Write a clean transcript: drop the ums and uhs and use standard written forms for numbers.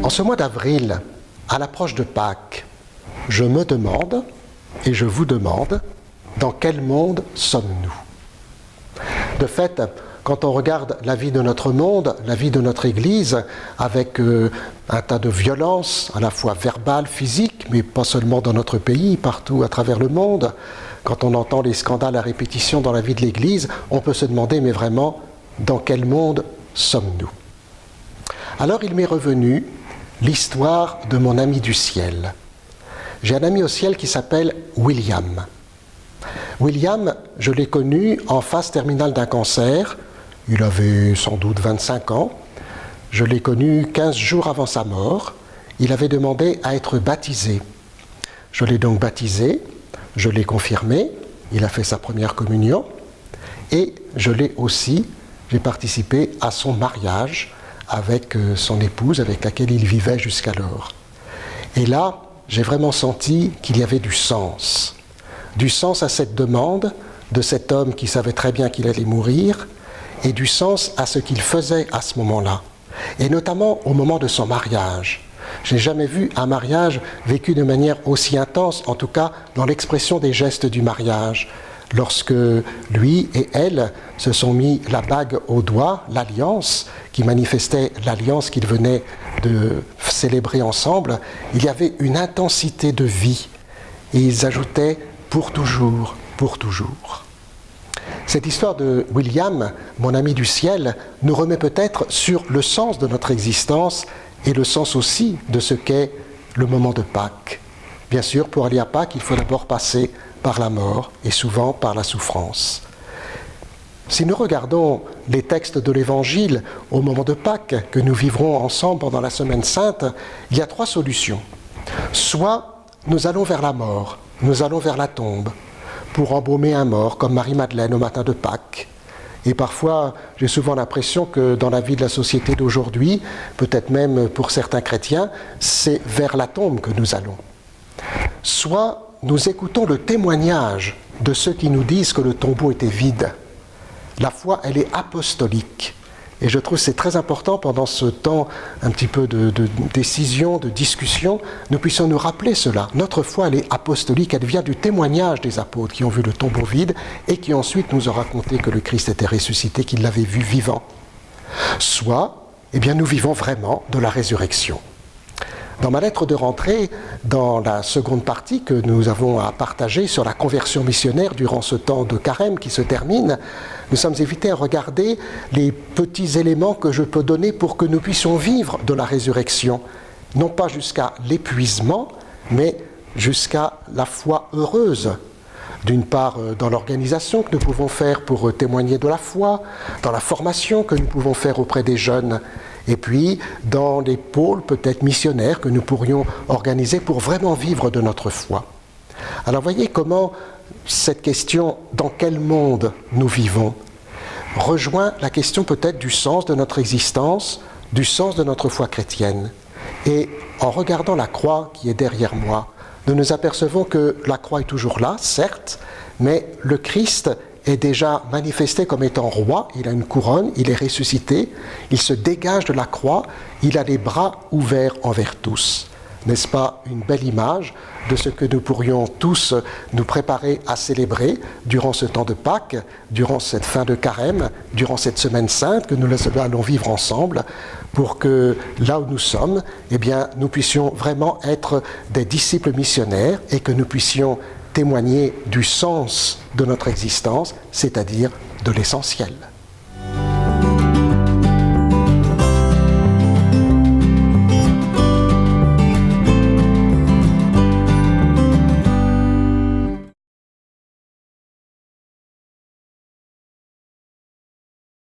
En ce mois d'avril, à l'approche de Pâques, je me demande, et je vous demande, dans quel monde sommes-nous ? De fait, quand on regarde la vie de notre monde, la vie de notre Église, avec un tas de violences, à la fois verbales, physiques, mais pas seulement dans notre pays, partout à travers le monde, quand on entend les scandales à répétition dans la vie de l'Église, on peut se demander, mais vraiment, dans quel monde sommes-nous ? Alors il m'est revenu l'histoire de mon ami du ciel. J'ai un ami au ciel qui s'appelle William. William, je l'ai connu en phase terminale d'un cancer. Il avait sans doute 25 ans. Je l'ai connu 15 jours avant sa mort. Il avait demandé à être baptisé. Je l'ai donc baptisé, je l'ai confirmé, il a fait sa première communion, et j'ai participé à son mariage avec son épouse, avec laquelle il vivait jusqu'alors. Et là, j'ai vraiment senti qu'il y avait du sens à cette demande de cet homme qui savait très bien qu'il allait mourir, et du sens à ce qu'il faisait à ce moment-là, et notamment au moment de son mariage. Je n'ai jamais vu un mariage vécu de manière aussi intense, en tout cas dans l'expression des gestes du mariage, lorsque lui et elle se sont mis la bague au doigt, l'alliance, qui manifestait l'alliance qu'ils venaient de célébrer ensemble. Il y avait une intensité de vie, et ils ajoutaient « pour toujours, pour toujours ». Cette histoire de William, mon ami du ciel, nous remet peut-être sur le sens de notre existence et le sens aussi de ce qu'est le moment de Pâques. Bien sûr, pour aller à Pâques, il faut d'abord passer par la mort et souvent par la souffrance. Si nous regardons les textes de l'Évangile au moment de Pâques que nous vivrons ensemble pendant la Semaine Sainte, il y a 3 solutions. Soit nous allons vers la mort, nous allons vers la tombe, pour embaumer un mort, comme Marie-Madeleine au matin de Pâques. Et parfois, j'ai souvent l'impression que dans la vie de la société d'aujourd'hui, peut-être même pour certains chrétiens, c'est vers la tombe que nous allons. Soit nous écoutons le témoignage de ceux qui nous disent que le tombeau était vide. La foi, elle est apostolique. Et je trouve que c'est très important pendant ce temps un petit peu de décision, de discussion, nous puissions nous rappeler cela. Notre foi, elle est apostolique, elle vient du témoignage des apôtres qui ont vu le tombeau vide et qui ensuite nous ont raconté que le Christ était ressuscité, qu'ils l'avaient vu vivant. Soit, nous vivons vraiment de la résurrection. Dans ma lettre de rentrée, dans la seconde partie que nous avons à partager sur la conversion missionnaire durant ce temps de carême qui se termine, nous sommes invités à regarder les petits éléments que je peux donner pour que nous puissions vivre de la résurrection, non pas jusqu'à l'épuisement, mais jusqu'à la foi heureuse. D'une part, dans l'organisation que nous pouvons faire pour témoigner de la foi, dans la formation que nous pouvons faire auprès des jeunes, et puis dans les pôles peut-être missionnaires que nous pourrions organiser pour vraiment vivre de notre foi. Alors voyez comment cette question « dans quel monde nous vivons ?» rejoint la question peut-être du sens de notre existence, du sens de notre foi chrétienne. Et en regardant la croix qui est derrière moi, nous nous apercevons que la croix est toujours là, certes, mais le Christ est déjà manifesté comme étant roi, il a une couronne, il est ressuscité, il se dégage de la croix, il a les bras ouverts envers tous. N'est-ce pas une belle image de ce que nous pourrions tous nous préparer à célébrer durant ce temps de Pâques, durant cette fin de carême, durant cette semaine sainte que nous allons vivre ensemble, pour que là où nous sommes, nous puissions vraiment être des disciples missionnaires et que nous puissions témoigner du sens de notre existence, c'est-à-dire de l'essentiel.